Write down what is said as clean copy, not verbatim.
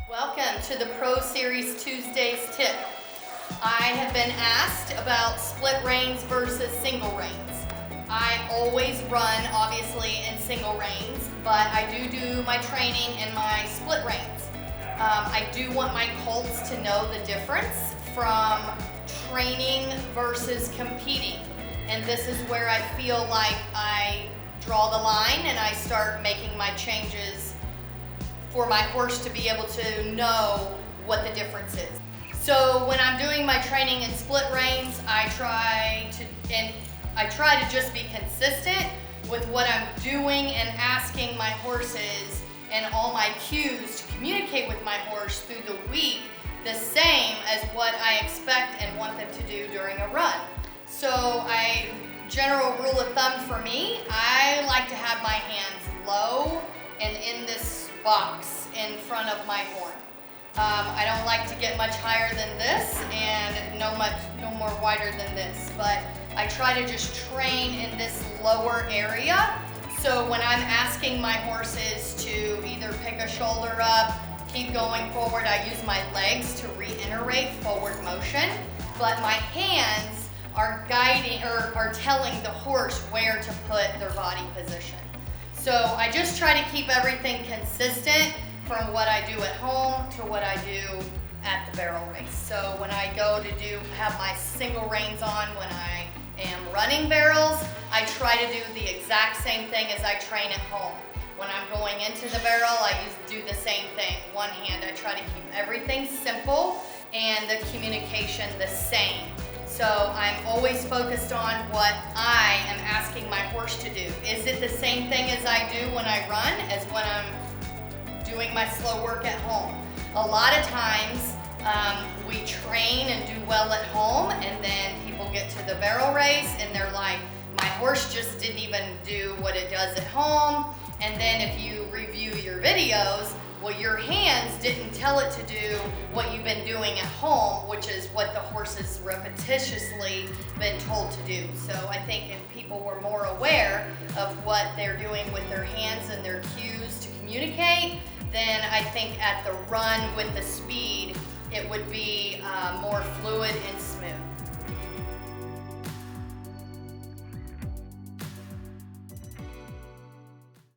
Welcome to the Pro Series Tuesdays tip. I have been asked about split reins versus single reins. I always run, obviously, in single reins, but I do my training in my split reins. I do want my colts to know the difference from training versus competing. And this is where I feel like I draw the line and I start making my changes for my horse to be able to know what the difference is. So when I'm doing my training in split reins, I try to just be consistent with what I'm doing and asking my horses and all my cues to communicate with my horse through the week the same as what I expect and want them to do during a run. So general rule of thumb for me, I like to have my hands low and in this box in front of my horn. I don't like to get much higher than this and no more wider than this, but I try to just train in this lower area. So when I'm asking my horses to either pick a shoulder up, keep going forward, I use my legs to reiterate forward motion, but my hands are guiding or are telling the horse where to put their body position. So I just try to keep everything consistent from what I do at home to what I do at the barrel race. So when I go to have my single reins on when I am running barrels, I try to do the exact same thing as I train at home. When I'm going into the barrel, I do the same thing. One hand, I try to keep everything simple and the communication the same. So I'm always focused on what I am asking my horse to do. Is it the same thing as I do when I run as when I'm doing my slow work at home? A lot of times we train and do well at home, and then people get to the barrel race and they're like, my horse just didn't even do what it does at home. And then if you review your videos, well, your hands didn't tell it to do what you've been doing at home, which is what the horse has repetitiously been told to do. So I think if people were more aware of what they're doing with their hands and their cues to communicate, then I think at the run with the speed, it would be more fluid and smooth.